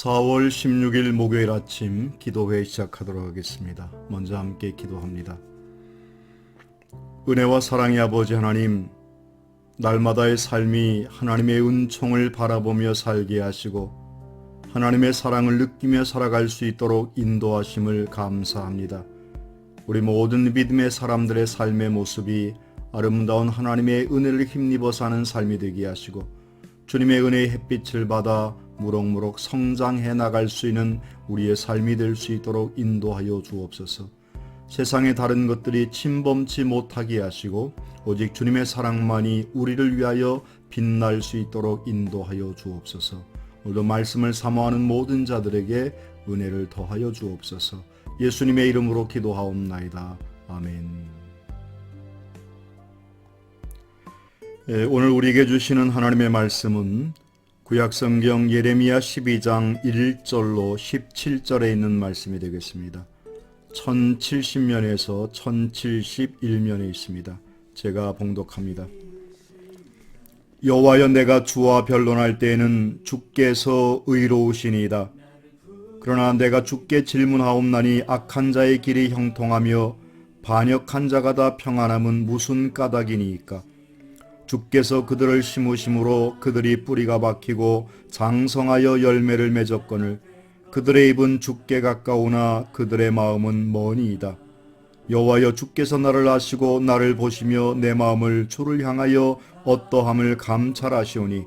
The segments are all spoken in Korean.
4월 16일 목요일 아침 기도회 시작하도록 하겠습니다. 먼저 함께 기도합니다. 은혜와 사랑의 아버지 하나님, 날마다의 삶이 하나님의 은총을 바라보며 살게 하시고 하나님의 사랑을 느끼며 살아갈 수 있도록 인도하심을 감사합니다. 우리 모든 믿음의 사람들의 삶의 모습이 아름다운 하나님의 은혜를 힘입어 사는 삶이 되게 하시고 주님의 은혜의 햇빛을 받아 무럭무럭 성장해 나갈 수 있는 우리의 삶이 될 수 있도록 인도하여 주옵소서. 세상의 다른 것들이 침범치 못하게 하시고 오직 주님의 사랑만이 우리를 위하여 빛날 수 있도록 인도하여 주옵소서. 오늘도 말씀을 사모하는 모든 자들에게 은혜를 더하여 주옵소서. 예수님의 이름으로 기도하옵나이다. 아멘. 오늘 우리에게 주시는 하나님의 말씀은 구약성경 예레미야 12장 1절로 17절에 있는 말씀이 되겠습니다. 1070면에서 1071면에 있습니다. 제가 봉독합니다. 여호와여, 내가 주와 변론할 때에는 주께서 의로우시니이다. 그러나 내가 주께 질문하옵나니 악한 자의 길이 형통하며 반역한 자가 다 평안함은 무슨 까닭이니이까? 주께서 그들을 심으심으로 그들이 뿌리가 박히고 장성하여 열매를 맺었거늘 그들의 입은 주께 가까우나 그들의 마음은 머니이다. 여호와여, 주께서 나를 아시고 나를 보시며 내 마음을 주를 향하여 어떠함을 감찰하시오니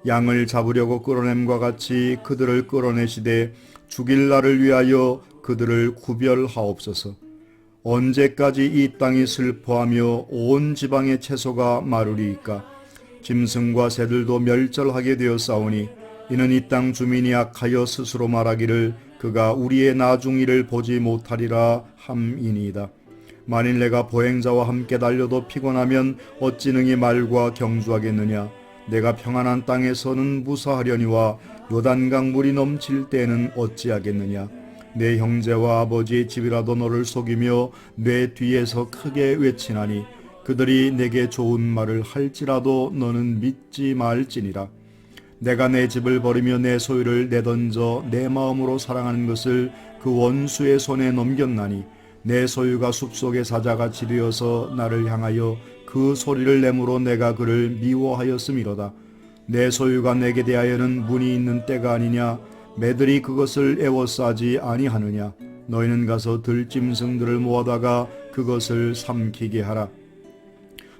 양을 잡으려고 끌어냄과 같이 그들을 끌어내시되 죽일 날을 위하여 그들을 구별하옵소서. 언제까지 이 땅이 슬퍼하며 온 지방의 채소가 마르리이까? 짐승과 새들도 멸절하게 되었사오니 이는 이 땅 주민이 악하여 스스로 말하기를 그가 우리의 나중일을 보지 못하리라 함이니이다. 만일 내가 보행자와 함께 달려도 피곤하면 어찌 능히 말과 경주하겠느냐? 내가 평안한 땅에서는 무사하려니와 요단강 물이 넘칠 때에는 어찌하겠느냐? 내 형제와 아버지의 집이라도 너를 속이며 내 뒤에서 크게 외치나니 그들이 내게 좋은 말을 할지라도 너는 믿지 말지니라. 내가 내 집을 버리며 내 소유를 내던져 내 마음으로 사랑하는 것을 그 원수의 손에 넘겼나니 내 소유가 숲속의 사자같이 되어서 나를 향하여 그 소리를 내므로 내가 그를 미워하였음이로다. 내 소유가 내게 대하여는 문이 있는 때가 아니냐? 매들이 그것을 애워싸지 아니하느냐? 너희는 가서 들짐승들을 모아다가 그것을 삼키게 하라.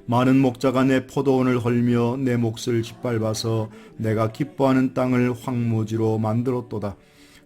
많은 목자가 내 포도원을 헐며 내 몫을 짓밟아서 내가 기뻐하는 땅을 황무지로 만들었도다.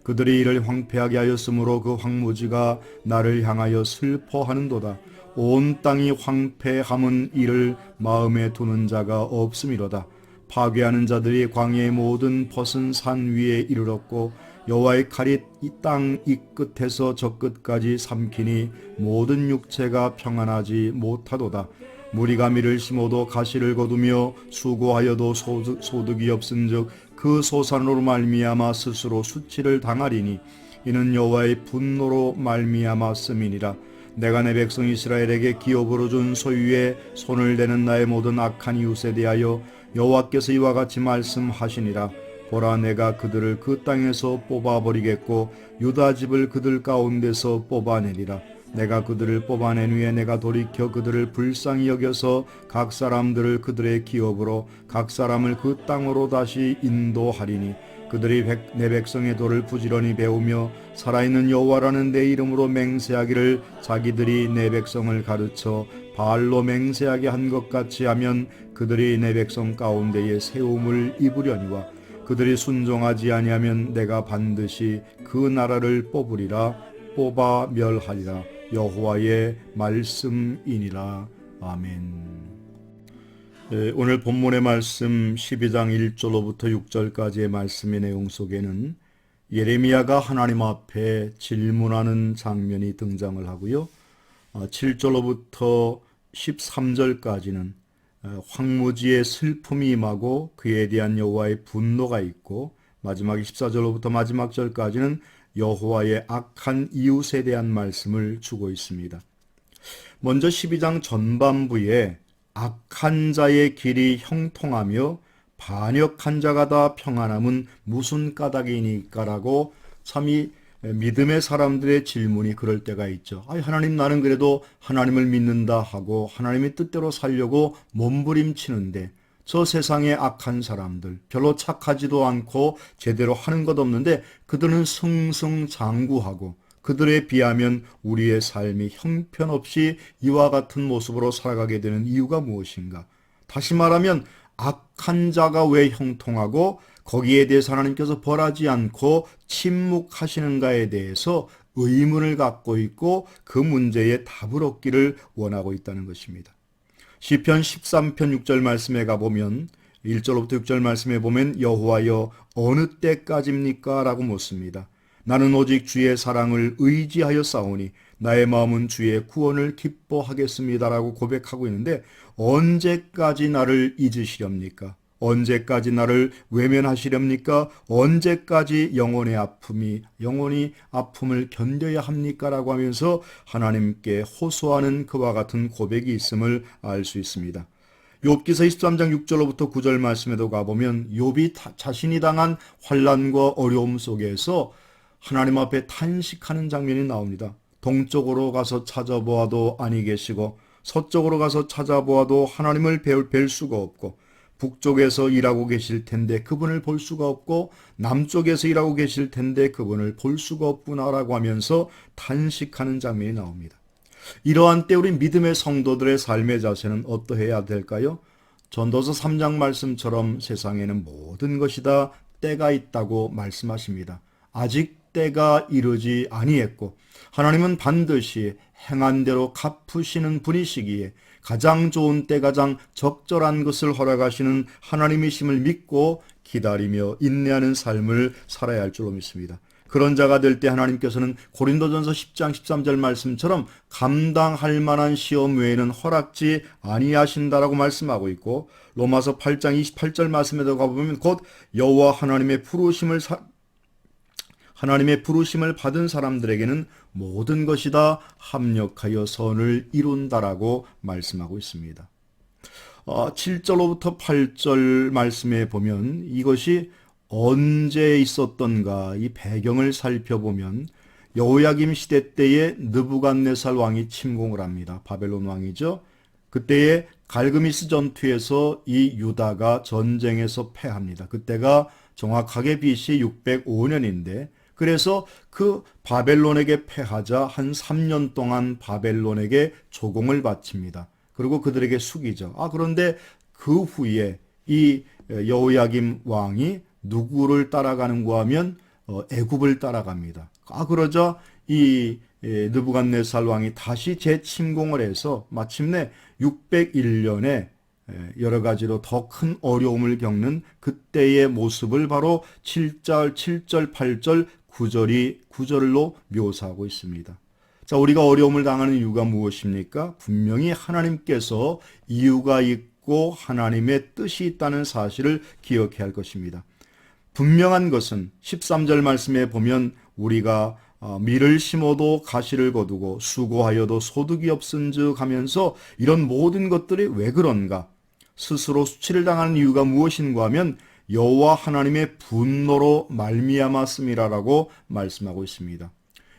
그들이 이를 황폐하게 하였으므로 그 황무지가 나를 향하여 슬퍼하는도다. 온 땅이 황폐함은 이를 마음에 두는 자가 없음이로다. 파괴하는 자들이 광야의 모든 벗은 산 위에 이르렀고 여호와의 칼이 이 땅 이 끝에서 저 끝까지 삼키니 모든 육체가 평안하지 못하도다. 무리가 밀을 심어도 가시를 거두며 수고하여도 소득이 없은즉 그 소산으로 말미암아 스스로 수치를 당하리니 이는 여호와의 분노로 말미암았음이니라. 내가 내 백성 이스라엘에게 기업으로 준 소유에 손을 대는 나의 모든 악한 이웃에 대하여 여호와께서 이와 같이 말씀하시니라. 보라, 내가 그들을 그 땅에서 뽑아버리겠고 유다 집을 그들 가운데서 뽑아내리라. 내가 그들을 뽑아낸 후에 내가 돌이켜 그들을 불쌍히 여겨서 각 사람들을 그들의 기업으로 각 사람을 그 땅으로 다시 인도하리니 그들이 내 백성의 도를 부지런히 배우며 살아있는 여호와라는 내 이름으로 맹세하기를 자기들이 내 백성을 가르쳐 바알로 맹세하게 한 것 같이 하면 그들이 내 백성 가운데에 세움을 입으려니와 그들이 순종하지 아니하면 내가 반드시 그 나라를 뽑아 멸하리라. 여호와의 말씀이니라. 아멘. 오늘 본문의 말씀 12장 1절로부터 6절까지의 말씀의 내용 속에는 예레미야가 하나님 앞에 질문하는 장면이 등장을 하고요. 7절로부터 13절까지는 황무지의 슬픔이 임하고 그에 대한 여호와의 분노가 있고 마지막 14절로부터 마지막 절까지는 여호와의 악한 이웃에 대한 말씀을 주고 있습니다. 먼저 12장 전반부에 악한 자의 길이 형통하며 반역한 자가 다 평안함은 무슨 까닭이니까라고 참 이 믿음의 사람들의 질문이 그럴 때가 있죠. 하나님, 나는 그래도 하나님을 믿는다 하고 하나님의 뜻대로 살려고 몸부림치는데 저 세상의 악한 사람들, 별로 착하지도 않고 제대로 하는 것 없는데 그들은 승승장구하고 그들에 비하면 우리의 삶이 형편없이 이와 같은 모습으로 살아가게 되는 이유가 무엇인가? 다시 말하면 악한 자가 왜 형통하고 거기에 대해서 하나님께서 벌하지 않고 침묵하시는가에 대해서 의문을 갖고 있고 그 문제에 답을 얻기를 원하고 있다는 것입니다. 시편 13편 6절 말씀에 가보면 1절부터 6절 말씀에 보면 여호와여 어느 때까지입니까? 라고 묻습니다. 나는 오직 주의 사랑을 의지하여 싸우니 나의 마음은 주의 구원을 기뻐하겠습니다 라고 고백하고 있는데 언제까지 나를 잊으시렵니까? 언제까지 나를 외면하시렵니까? 언제까지 영원히 아픔을 견뎌야 합니까? 라고 하면서 하나님께 호소하는 그와 같은 고백이 있음을 알 수 있습니다. 욥기서 23장 6절로부터 9절 말씀에도 가보면 욥이 자신이 당한 환난과 어려움 속에서 하나님 앞에 탄식하는 장면이 나옵니다. 동쪽으로 가서 찾아보아도 아니 계시고 서쪽으로 가서 찾아보아도 하나님을 뵐 수가 없고 북쪽에서 일하고 계실 텐데 그분을 볼 수가 없고 남쪽에서 일하고 계실 텐데 그분을 볼 수가 없구나라고 하면서 탄식하는 장면이 나옵니다. 이러한 때 우리 믿음의 성도들의 삶의 자세는 어떠해야 될까요? 전도서 3장 말씀처럼 세상에는 모든 것이 다 때가 있다고 말씀하십니다. 아직 때가 이르지 아니했고 하나님은 반드시 행한 대로 갚으시는 분이시기에 가장 좋은 때, 가장 적절한 것을 허락하시는 하나님이심을 믿고 기다리며 인내하는 삶을 살아야 할 줄로 믿습니다. 그런 자가 될 때 하나님께서는 고린도전서 10장 13절 말씀처럼 감당할 만한 시험 외에는 허락지 아니하신다라고 말씀하고 있고 로마서 8장 28절 말씀에도 가보면 곧 여호와 하나님의 부르심을 받은 사람들에게는 모든 것이 다 합력하여 선을 이룬다라고 말씀하고 있습니다. 7절로부터 8절 말씀에 보면 이것이 언제 있었던가 이 배경을 살펴보면 여호야김 시대 때에 느부갓네살 왕이 침공을 합니다. 바벨론 왕이죠. 그때에 갈그미스 전투에서 이 유다가 전쟁에서 패합니다. 그때가 정확하게 BC 605년인데 그래서 그 바벨론에게 패하자 한 3년 동안 바벨론에게 조공을 바칩니다. 그리고 그들에게 숙이죠. 그런데 그 후에 이 여호야김 왕이 누구를 따라가는가 하면 애굽을 따라갑니다. 그러자 이 느부갓네살 왕이 다시 재침공을 해서 마침내 601년에 여러 가지로 더 큰 어려움을 겪는 그때의 모습을 바로 7절, 8절, 9절로 묘사하고 있습니다. 자, 우리가 어려움을 당하는 이유가 무엇입니까? 분명히 하나님께서 이유가 있고 하나님의 뜻이 있다는 사실을 기억해야 할 것입니다. 분명한 것은 13절 말씀에 보면 우리가 밀을 심어도 가시를 거두고 수고하여도 소득이 없은즉 하면서 이런 모든 것들이 왜 그런가? 스스로 수치를 당하는 이유가 무엇인가 하면 여호와 하나님의 분노로 말미암았음이라라고 말씀하고 있습니다.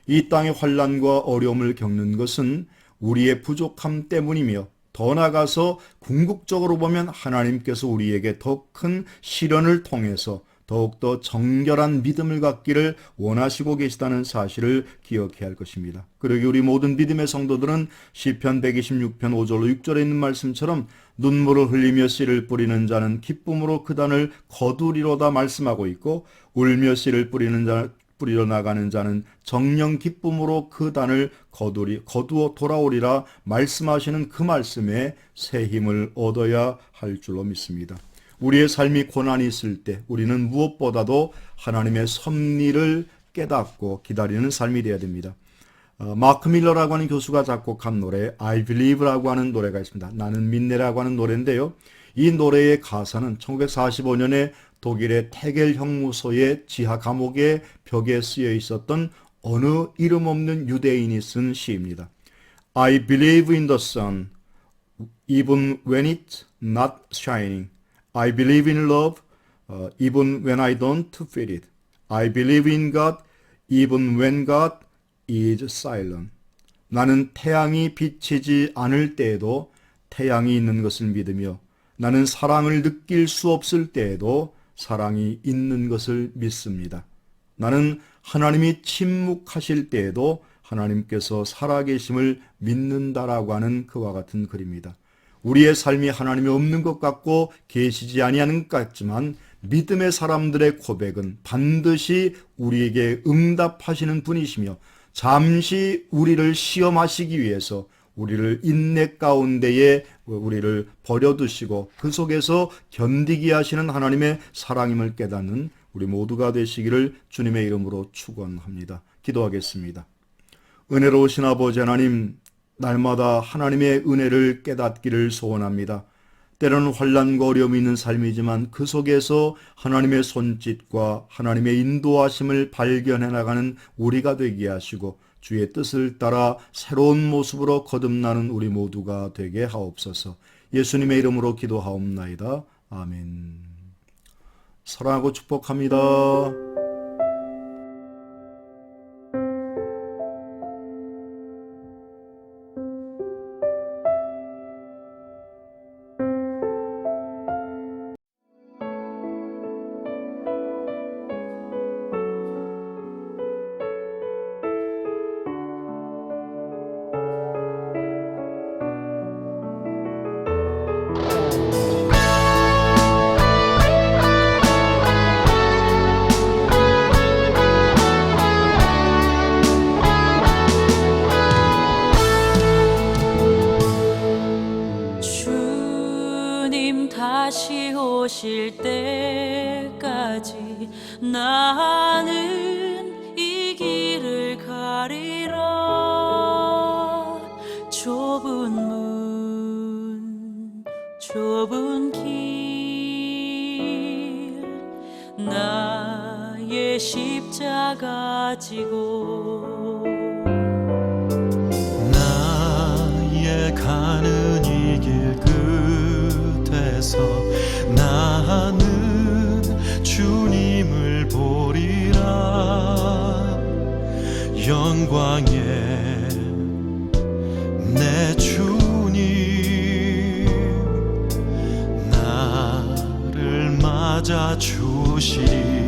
이 땅의 환난과 어려움을 겪는 것은 우리의 부족함 때문이며 더 나아가서 궁극적으로 보면 하나님께서 우리에게 더 큰 시련을 통해서 더욱더 정결한 믿음을 갖기를 원하시고 계시다는 사실을 기억해야 할 것입니다. 그러기 우리 모든 믿음의 성도들은 시편 126편 5절로 6절에 있는 말씀처럼 눈물을 흘리며 씨를 뿌리는 자는 기쁨으로 그 단을 거두리로다 말씀하고 있고 울며 씨를 뿌리러 나가는 자는 정령 기쁨으로 그 단을 거두어 돌아오리라 말씀하시는 그 말씀에 새 힘을 얻어야 할 줄로 믿습니다. 우리의 삶이 고난이 있을 때 우리는 무엇보다도 하나님의 섭리를 깨닫고 기다리는 삶이 되어야 됩니다. 마크 밀러라고 하는 교수가 작곡한 노래 I Believe라고 하는 노래가 있습니다. 나는 믿네라고 하는 노래인데요. 이 노래의 가사는 1945년에 독일의 테겔 형무소의 지하 감옥의 벽에 쓰여 있었던 어느 이름 없는 유대인이 쓴 시입니다. I believe in the sun even when it's not shining. I believe in love even when I don't feel it. I believe in God even when God is silent. 나는 태양이 비치지 않을 때에도 태양이 있는 것을 믿으며 나는 사랑을 느낄 수 없을 때에도 사랑이 있는 것을 믿습니다. 나는 하나님이 침묵하실 때에도 하나님께서 살아계심을 믿는다라고 하는 그와 같은 글입니다. 우리의 삶이 하나님이 없는 것 같고 계시지 아니하는 것 같지만 믿음의 사람들의 고백은 반드시 우리에게 응답하시는 분이시며 잠시 우리를 시험하시기 위해서 우리를 인내 가운데에 우리를 버려두시고 그 속에서 견디게 하시는 하나님의 사랑임을 깨닫는 우리 모두가 되시기를 주님의 이름으로 축원합니다. 기도하겠습니다. 은혜로우신 아버지 하나님, 날마다 하나님의 은혜를 깨닫기를 소원합니다. 때로는 환난과 어려움이 있는 삶이지만 그 속에서 하나님의 손짓과 하나님의 인도하심을 발견해 나가는 우리가 되게 하시고 주의 뜻을 따라 새로운 모습으로 거듭나는 우리 모두가 되게 하옵소서. 예수님의 이름으로 기도하옵나이다. 아멘. 사랑하고 축복합니다. 다시 오실 때까지 나는 이 길을 가리라. 좁은 문 좁은 길 나의 십자가 지고 나의 가는 이 길 끝에서 나는 주님을 보리라. 영광의 내 주님 나를 맞아 주시리.